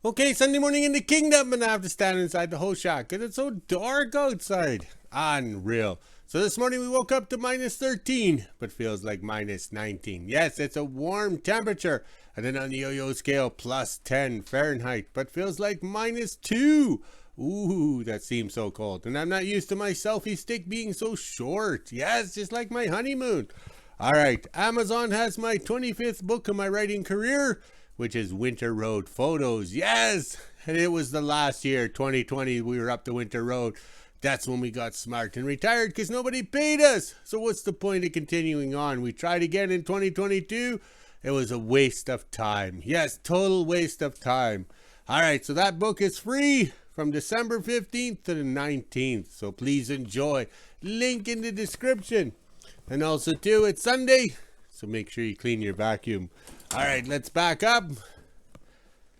Okay, Sunday morning in the kingdom, and I have to stand inside the whole shack because it's so dark outside. Unreal. So this morning we woke up to minus 13, but feels like minus 19. Yes, it's a warm temperature. And then on the yo-yo scale, plus 10 Fahrenheit, but feels like minus 2. Ooh, that seems so cold. And I'm not used to my selfie stick being so short. Yes, just like my honeymoon. All right, Amazon has my 25th book of my writing career, which is Winter Road Photos. Yes, and it was the last year, 2020, we were up the Winter Road. That's when we got smart and retired because nobody paid us. So what's the point of continuing on? We tried again in 2022. It was a waste of time. Yes, total waste of time. All right, so that book is free from December 15th to the 19th. So please enjoy. Link in the description. And also, too, it's Sunday, so make sure you clean your vacuum. All right, let's back up,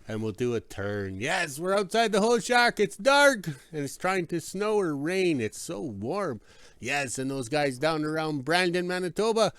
and we'll do a turn. Yes, we're outside the whole shack. It's dark, and it's trying to snow or rain. It's so warm. Yes, and those guys down around Brandon, Manitoba,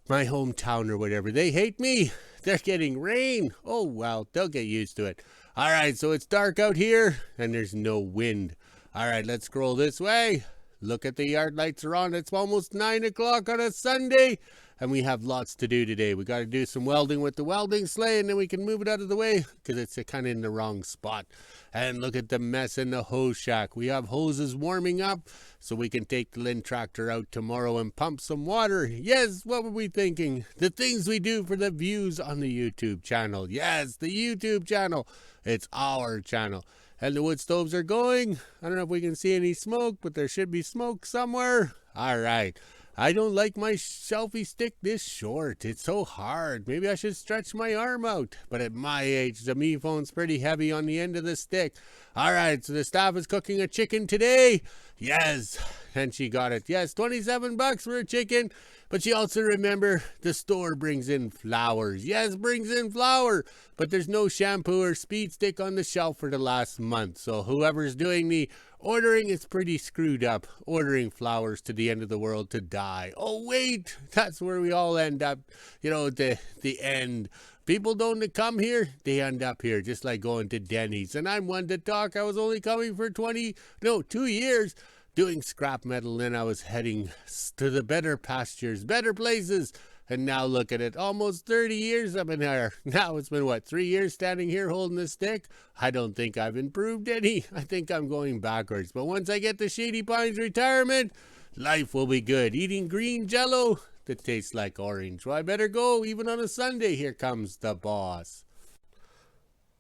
my hometown or whatever, they hate me. They're getting rain. Oh, well, they'll get used to it. All right, so it's dark out here, and there's no wind. All right, let's scroll this way. Look at the yard lights are on. It's almost 9 o'clock on a Sunday. And we have lots to do today. We got to do some welding with the welding sleigh, and then we can move it out of the way because it's kind of in the wrong spot. And look at the mess in the hose shack. We have hoses warming up so we can take the Linn tractor out tomorrow and pump some water. Yes, what were we thinking? The things we do for the views on the YouTube channel. Yes, the YouTube channel. It's our channel. And the wood stoves are going. I don't know if we can see any smoke, but there should be smoke somewhere. All right. I don't like my selfie stick this short. It's so hard. Maybe I should stretch my arm out. But at my age, the me phone's pretty heavy on the end of the stick. All right, so the staff is cooking a chicken today. Yes, and she got it. Yes, 27 bucks for a chicken. But she also remember the store brings in flowers. Yes, brings in flour. But there's no shampoo or speed stick on the shelf for the last month. So whoever's doing the ordering is pretty screwed up. Ordering flowers to the end of the world to die. Oh, wait. That's where we all end up. You know, the end. People don't come here. They end up here. Just like going to Denny's. And I'm one to talk. I was only coming for 2 years. Doing scrap metal, then I was heading to the better pastures, better places. And now look at it, almost 30 years I've been here. Now it's been, 3 years standing here holding the stick? I don't think I've improved any. I think I'm going backwards. But once I get to Shady Pines retirement, life will be good. Eating green jello that tastes like orange. Well, I better go, even on a Sunday. Here comes the boss.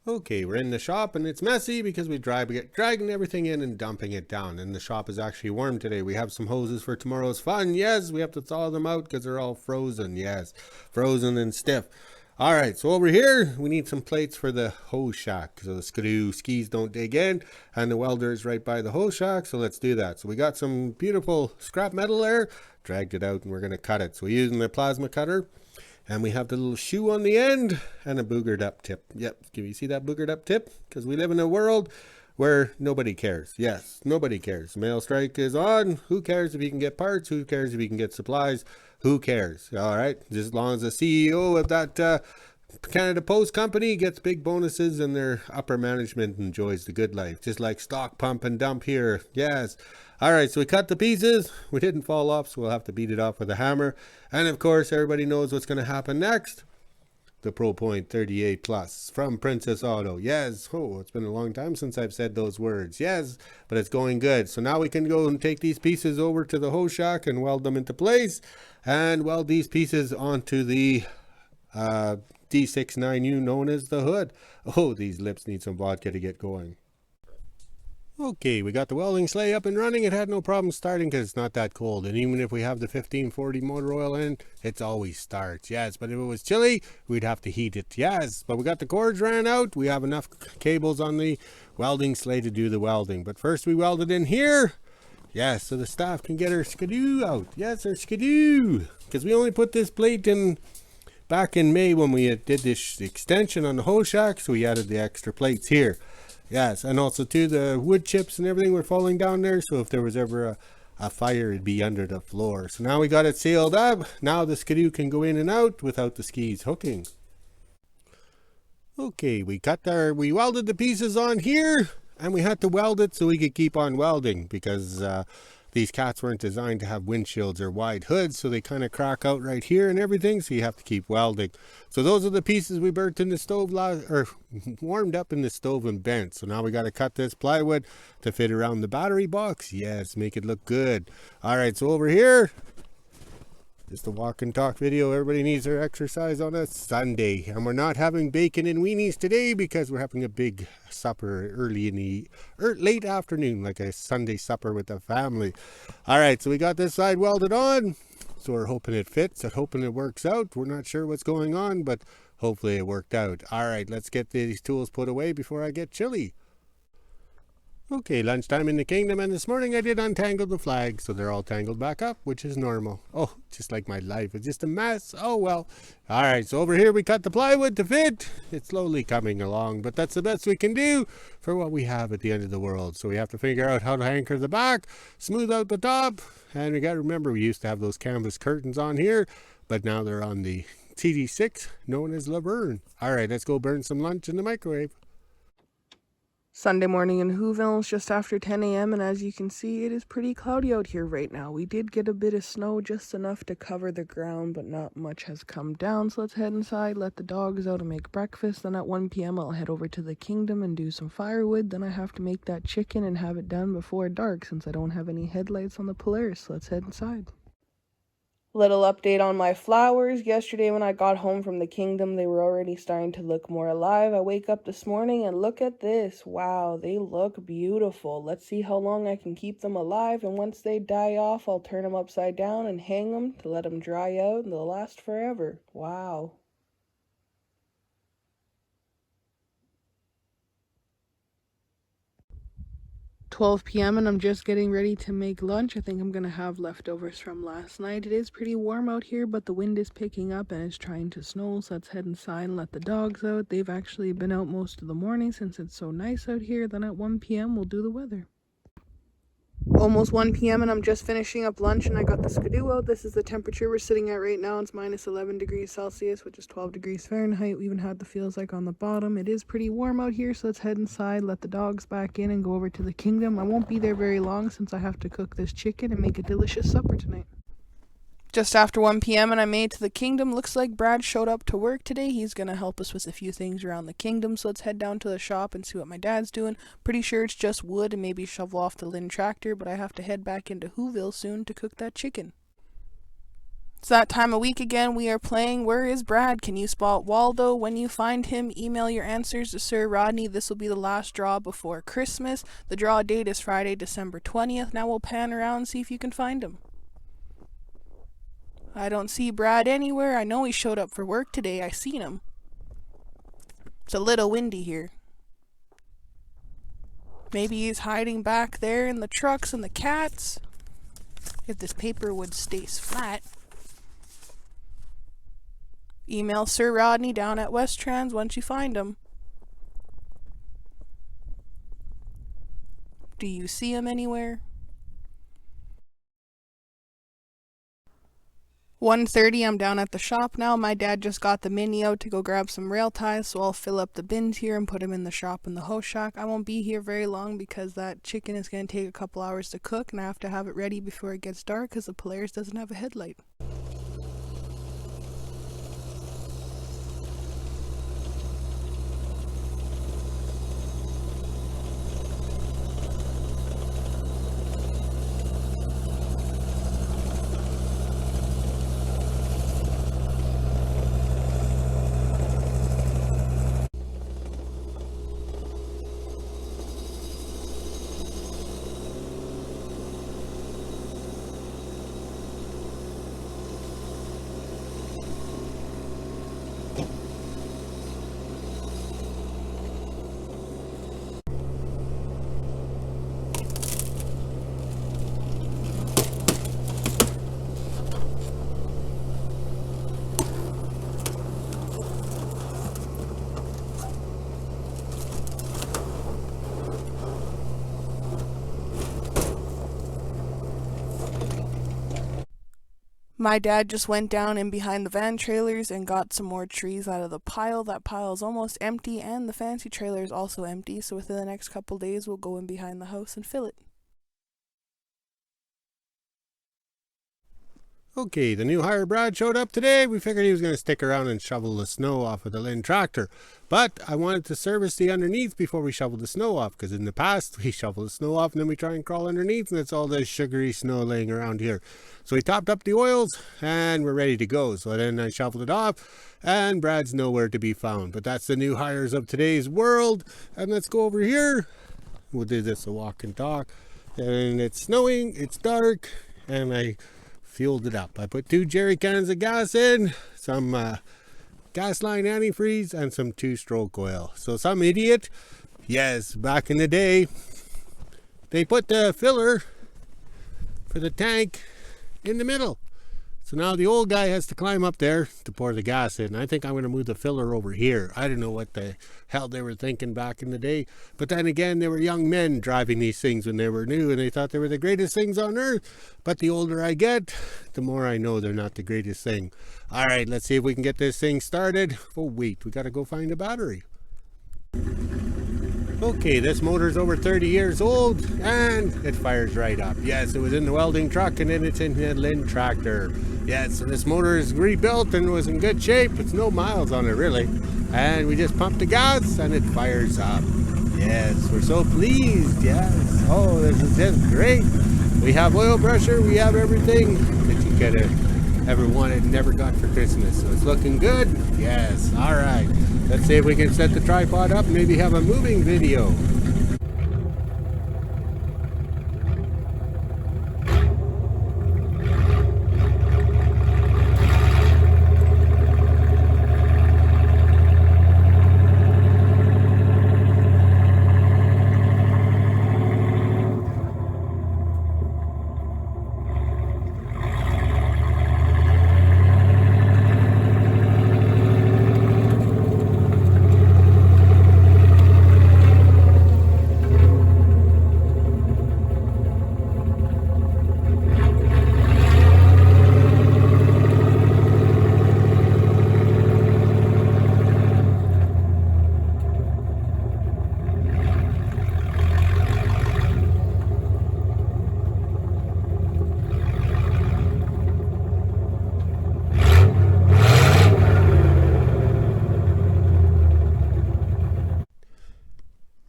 Okay, we're in the shop and it's messy because we dragging everything in and dumping it down. And the shop is actually warm today. We have some hoses for tomorrow's fun. Yes, we have to thaw them out because they're all frozen. Yes, frozen and stiff. All right, so over here, we need some plates for the hose shack. So the skis don't dig in and the welder is right by the hose shack. So let's do that. So we got some beautiful scrap metal there, dragged it out and we're going to cut it. So we're using the plasma cutter. And we have the little shoe on the end and a boogered up tip. Yep, can you see that boogered up tip? Because we live in a world where nobody cares. Yes, nobody cares. Mail strike is on. Who cares if you can get parts? Who cares if you can get supplies? Who cares? All right, just as long as the CEO of that Canada Post company gets big bonuses and their upper management enjoys the good life. Just like stock pump and dump here. Yes. All right, so we cut the pieces. We didn't fall off, so we'll have to beat it off with a hammer. And of course, everybody knows what's going to happen next. The Pro Point 38 Plus from Princess Auto. Yes. Oh, it's been a long time since I've said those words. Yes, but it's going good. So now we can go and take these pieces over to the hose shack and weld them into place. And weld these pieces onto the D69U known as the hood. Oh, these lips need some vodka to get going. Okay, we got the welding sleigh up and running. It had no problem starting because it's not that cold. And even if we have the 1540 motor oil in, it always starts. Yes, but if it was chilly, we'd have to heat it. Yes, but we got the cords ran out. We have enough cables on the welding sleigh to do the welding. But first we welded in here. Yes, so the staff can get her skidoo out. Yes, her skidoo. Because we only put this plate in back in May when we did this extension on the hose shack. So we added the extra plates here. Yes, and also too, the wood chips and everything were falling down there. So if there was ever a fire, it'd be under the floor. So now we got it sealed up. Now the skidoo can go in and out without the skis hooking. Okay, we welded the pieces on here, and we had to weld it so we could keep on welding because these cats weren't designed to have windshields or wide hoods, so they kind of crack out right here and everything, so you have to keep welding. So those are the pieces we burnt in the stove, or warmed up in the stove and bent. So now we got to cut this plywood to fit around the battery box. Yes, make it look good. All right, so over here, just a walk and talk video. Everybody needs their exercise on a Sunday. And we're not having bacon and weenies today because we're having a big supper early in the late afternoon, like a Sunday supper with the family. All right, so we got this side welded on. So we're hoping it fits and hoping it works out. We're not sure what's going on, but hopefully it worked out. All right, let's get these tools put away before I get chilly. Okay, lunchtime in the kingdom, and this morning I did untangle the flags, so they're all tangled back up, which is normal. Oh, just like my life, it's just a mess. Oh well. All right, so over here we cut the plywood to fit. It's slowly coming along, but that's the best we can do for what we have at the end of the world. So we have to figure out how to anchor the back, smooth out the top, and we got to remember we used to have those canvas curtains on here, but now they're on the TD6, known as Laverne. All right, let's go burn some lunch in the microwave. Sunday morning in Hooville, it's just after 10 a.m. and as you can see, it is pretty cloudy out here right now. We did get a bit of snow, just enough to cover the ground, but not much has come down. So let's head inside, let the dogs out and make breakfast. Then at 1 p.m. I'll head over to the kingdom and do some firewood. Then I have to make that chicken and have it done before dark since I don't have any headlights on the Polaris. So let's head inside. Little update on my flowers. Yesterday when I got home from the kingdom, they were already starting to look more alive. I wake up this morning and look at this. Wow, they look beautiful. Let's see how long I can keep them alive, and once they die off, I'll turn them upside down and hang them to let them dry out, and they'll last forever. Wow. 12 p.m. and I'm just getting ready to make lunch. I think I'm gonna have leftovers from last night. It is pretty warm out here, but the wind is picking up and it's trying to snow, so let's head inside and let the dogs out. They've actually been out most of the morning since it's so nice out here. Then at 1 p.m. we'll do the weather. Almost 1 p.m. and I'm just finishing up lunch and I got the skidoo out. This is the temperature we're sitting at right now. It's minus 11 degrees Celsius, which is 12 degrees Fahrenheit. We even had the feels like on the bottom. It is pretty warm out here, so let's head inside, let the dogs back in and go over to the kingdom. I won't be there very long since I have to cook this chicken and make a delicious supper tonight. Just after 1 p.m. and I made it to the kingdom. Looks like Brad showed up to work today. He's going to help us with a few things around the kingdom. So let's head down to the shop and see what my dad's doing. Pretty sure it's just wood and maybe shovel off the Linn tractor, but I have to head back into Hooville soon to cook that chicken. It's that time of week again. We are playing Where is Brad? Can you spot Waldo? When you find him, email your answers to Sir Rodney. This will be the last draw before Christmas. The draw date is Friday, December 20th. Now we'll pan around and see if you can find him. I don't see Brad anywhere. I know he showed up for work today. I seen him. It's a little windy here. Maybe he's hiding back there in the trucks and the cats. If this paper wood stays flat. Email Sir Rodney down at West Trans once you find him. Do you see him anywhere? 1:30, I'm down at the shop now. My dad just got the mini out to go grab some rail ties, so I'll fill up the bins here and put them in the shop in the hoe shack. I won't be here very long because that chicken is going to take a couple hours to cook, and I have to have it ready before it gets dark because the Polaris doesn't have a headlight. My dad just went down in behind the van trailers and got some more trees out of the pile. That pile is almost empty, and the fancy trailer is also empty, so within the next couple days we'll go in behind the house and fill it. Okay, the new hire Brad showed up today. We figured he was going to stick around and shovel the snow off of the Linn tractor. But I wanted to service the underneath before we shoveled the snow off, because in the past we shovel the snow off and then we try and crawl underneath and it's all this sugary snow laying around here. So we topped up the oils and we're ready to go. So then I shoveled it off and Brad's nowhere to be found. But that's the new hires of today's world. And let's go over here. We'll do this a walk and talk. And it's snowing, it's dark, and I fueled it up. I put 2 jerry cans of gas in, some gas line antifreeze, and some 2-stroke oil. So some idiot, yes, back in the day, they put the filler for the tank in the middle. So now the old guy has to climb up there to pour the gas in. I think I'm going to move the filler over here. I don't know what the hell they were thinking back in the day. But then again, they were young men driving these things when they were new, and they thought they were the greatest things on earth. But the older I get, the more I know they're not the greatest thing. All right, let's see if we can get this thing started. Oh, wait, we got to go find a battery. Okay, this motor's over 30 years old and it fires right up. Yes, it was in the Welding truck and then it's in the Linn tractor. Yes, so this motor is rebuilt and was in good shape. It's no miles on it really. And we just pumped the gas and it fires up. Yes, we're so pleased. Yes. Oh, this is just great. We have oil pressure. We have everything that you could have ever wanted and never got for Christmas. So it's looking good. Yes. All right. Let's see if we can set the tripod up and maybe have a moving video.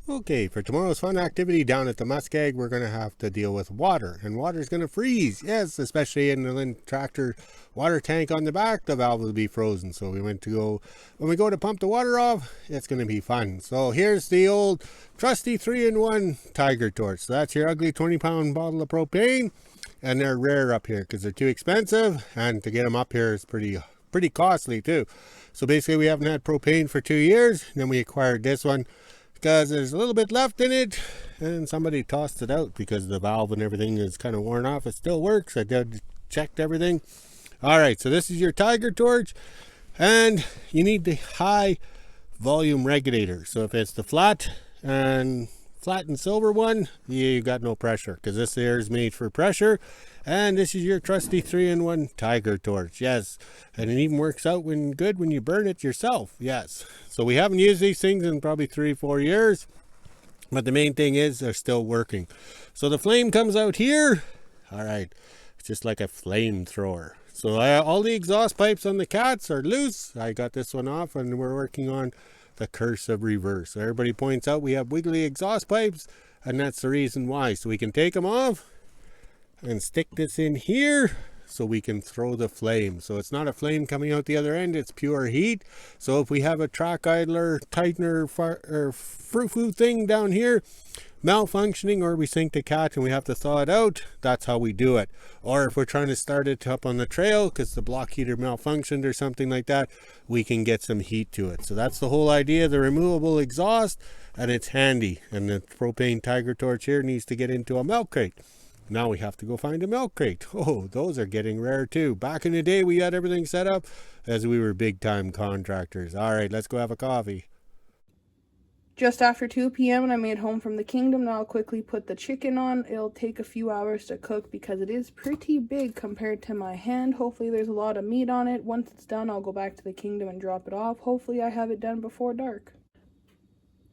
Okay, for tomorrow's fun activity down at the Muskeg, we're going to have to deal with water. And water's going to freeze. Yes, especially in the Linn tractor water tank on the back, the valve will be frozen. So when we go to pump the water off, it's going to be fun. So here's the old trusty 3-in-1 Tiger torch. So that's your ugly 20-pound bottle of propane. And they're rare up here because they're too expensive. And to get them up here is pretty costly too. So basically we haven't had propane for 2 years. And then we acquired this one, because there's a little bit left in it and somebody tossed it out because the valve and everything is kind of worn off. It still works. I did checked everything. All right, so this is your Tiger torch and you need the high volume regulator. So if it's the flat and silver one, you got no pressure because this here is made for pressure. And this is your trusty 3-in-1 Tiger torch. Yes, and it even works out good when you burn it yourself. Yes, so we haven't used these things in probably 3-4 years, but the main thing is they're still working. So the flame comes out here. All right, it's just like a flamethrower. So all the exhaust pipes on the cats are loose. I got this one off and we're working on the curse of reverse. So everybody points out we have wiggly exhaust pipes and that's the reason why. So we can take them off and stick this in here so we can throw the flame. So it's not a flame coming out the other end, it's pure heat. So if we have a track idler, tightener, or frou-frou thing down here malfunctioning, or we sink the cat and we have to thaw it out, that's how we do it. Or if we're trying to start it up on the trail because the block heater malfunctioned or something like that, we can get some heat to it. So that's the whole idea, the removable exhaust, and it's handy. And the propane Tiger torch here needs to get into a milk crate. Now we have to go find a milk crate. Oh, those are getting rare too. Back in the day, we had everything set up as we were big time contractors. All right, let's go have a coffee. Just after 2 p.m. and I made home from the kingdom. Now I'll quickly put the chicken on. It'll take a few hours to cook because it is pretty big compared to my hand. Hopefully there's a lot of meat on it. Once it's done, I'll go back to the kingdom and drop it off. Hopefully I have it done before dark.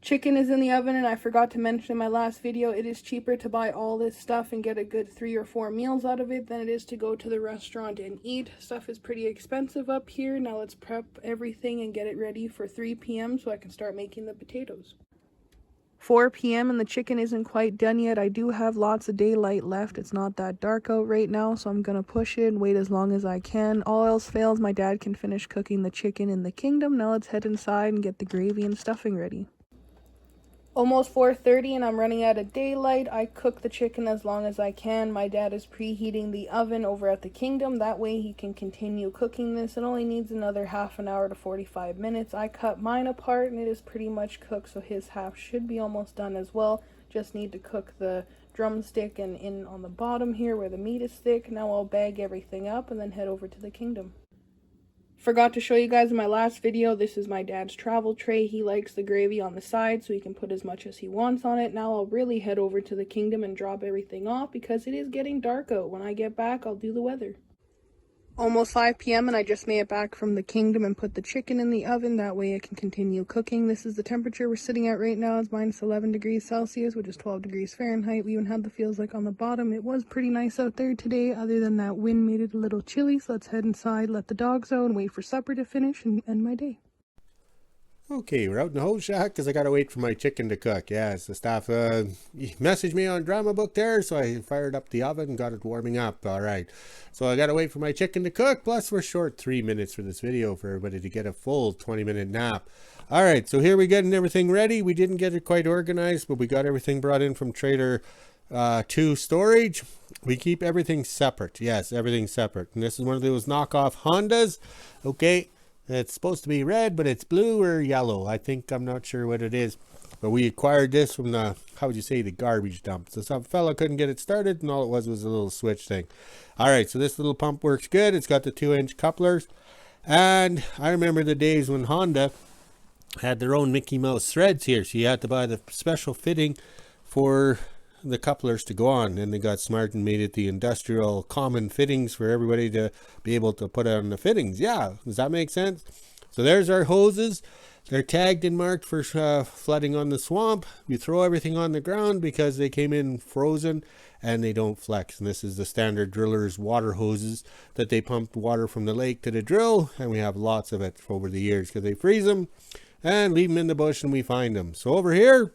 Chicken is in the oven, and I forgot to mention in my last video, it is cheaper to buy all this stuff and get a good 3 or 4 meals out of it than it is to go to the restaurant and eat. Stuff is pretty expensive up here. Now let's prep everything and get it ready for 3 p.m. so I can start making the potatoes. 4 p.m. and the chicken isn't quite done yet. I do have lots of daylight left. It's not that dark out right now, so I'm gonna push it and wait as long as I can. All else fails, my dad can finish cooking the chicken in the kingdom. Now let's head inside and get the gravy and stuffing ready. Almost 4:30 and I'm running out of daylight. I cook the chicken as long as I can. My dad is preheating the oven over at the kingdom. That way he can continue cooking this. It only needs another half an hour to 45 minutes. I cut mine apart and it is pretty much cooked, so his half should be almost done as well. Just need to cook the drumstick and in on the bottom here where the meat is thick. Now I'll bag everything up and then head over to the kingdom. Forgot to show you guys in my last video, this is my dad's travel tray. He likes the gravy on the side so he can put as much as he wants on it. Now I'll really head over to the kingdom and drop everything off because it is getting dark out. When I get back, I'll do the weather. Almost 5 p.m. and I just made it back from the kingdom and put the chicken in the oven. That way it can continue cooking. This is the temperature we're sitting at right now. It's minus 11 degrees Celsius, which is 12 degrees Fahrenheit. We even had the feels like on the bottom. It was pretty nice out there today. Other than that wind made it a little chilly. So let's head inside, let the dogs out, and wait for supper to finish and end my day. Okay, we're out in the whole shack because I gotta wait for my chicken to cook. Yes, the staff messaged me on drama book there, so I fired up the oven and got it warming up. All right, so I gotta wait for my chicken to cook. Plus, we're short 3 minutes for this video for everybody to get a full 20-minute nap. All right, so here we're getting everything ready. We didn't get it quite organized, but we got everything brought in from Trader 2 storage. We keep everything separate. Yes, everything's separate. And this is one of those knockoff Hondas. Okay. It's supposed to be red, but it's blue or yellow. I'm not sure what it is. But we acquired this from the, how would you say, the garbage dump. So some fella couldn't get it started, and all it was a little switch thing. All right, so this little pump works good. It's got the 2-inch couplers. And I remember the days when Honda had their own Mickey Mouse threads here. So you had to buy the special fitting for the couplers to go on, and they got smart and made it the industrial common fittings for everybody to be able to put on the fittings. Yeah, does that make sense? So there's our hoses. They're tagged and marked for flooding on the swamp. You throw everything on the ground because they came in frozen and they don't flex. And this is the standard driller's water hoses that they pump water from the lake to the drill, and we have lots of it over the years because they freeze them and leave them in the bush and we find them. So over here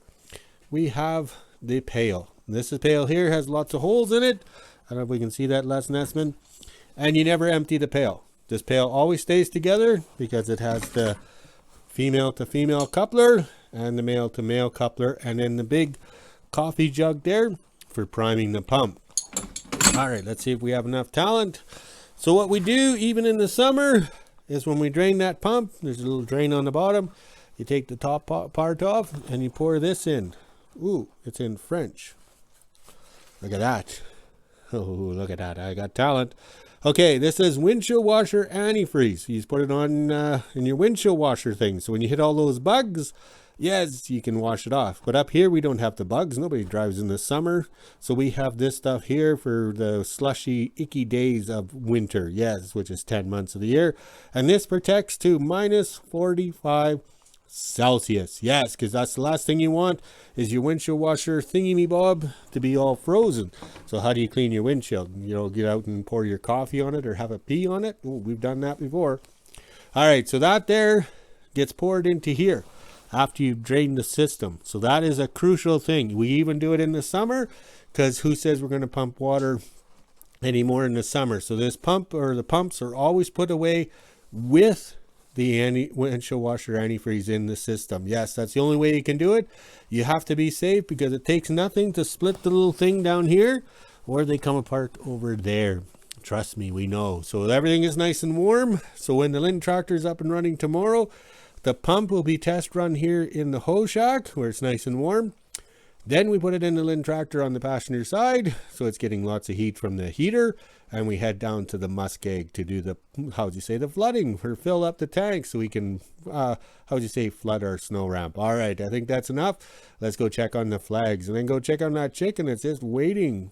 we have the pail. This pail here has lots of holes in it. I don't know if we can see that, Les Nessman. And you never empty the pail. This pail always stays together because it has the female to female coupler and the male to male coupler, and then the big coffee jug there for priming the pump. All right, let's see if we have enough talent. So what we do even in the summer is when we drain that pump, there's a little drain on the bottom. You take the top part off and you pour this in. Ooh, it's in French. Look at that. Oh, look at that. I got talent. Okay, this is windshield washer antifreeze. You just put it on in your windshield washer thing. So when you hit all those bugs, yes, you can wash it off. But up here, we don't have the bugs. Nobody drives in the summer. So we have this stuff here for the slushy, icky days of winter. Yes, which is 10 months of the year. And this protects to minus 45 Celsius. Yes, because that's the last thing you want is your windshield washer thingy-me-bob to be all frozen. So how do you clean your windshield? You know, get out and pour your coffee on it or have a pee on it. Oh, we've done that before. All right, so that there gets poured into here after you've drained the system. So that is a crucial thing. We even do it in the summer because who says we're going to pump water anymore in the summer? So this pump or the pumps are always put away with the windshield washer antifreeze in the system. Yes, that's the only way you can do it. You have to be safe because it takes nothing to split the little thing down here, or they come apart over there. Trust me, we know. So everything is nice and warm. So when the Linn tractor is up and running tomorrow, the pump will be test run here in the hoe shack where it's nice and warm. Then we put it in the Linn tractor on the passenger side, so it's getting lots of heat from the heater, and we head down to the muskeg to do the, the flooding, or fill up the tank so we can, flood our snow ramp. All right, I think that's enough. Let's go check on the flags, and then go check on that chicken that's just waiting.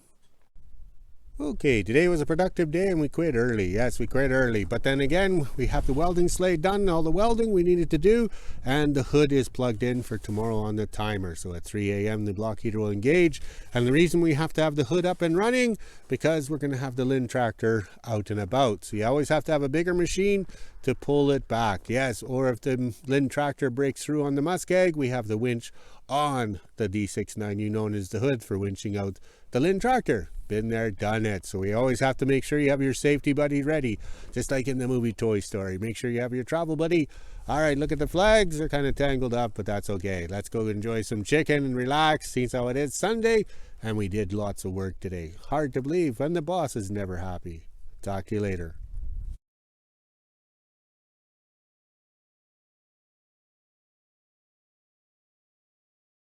Okay, today was a productive day and we quit early. Yes, we quit early. But then again, we have the welding sleigh done, all the welding we needed to do, and the hood is plugged in for tomorrow on the timer. So at 3 a.m. the block heater will engage. And the reason we have to have the hood up and running, because we're going to have the Linn tractor out and about. So you always have to have a bigger machine to pull it back. Yes, or if the Linn tractor breaks through on the muskeg, we have the winch on the D69U, known as the hood, for winching out the Linn tractor. Been there, done it. So we always have to make sure you have your safety buddy ready, just like in the movie Toy Story. Make sure you have your travel buddy. All right, look at the flags. They're kind of tangled up, but that's okay. Let's go enjoy some chicken and relax. See how it is Sunday, and we did lots of work today. Hard to believe, and the boss is never happy. Talk to you later.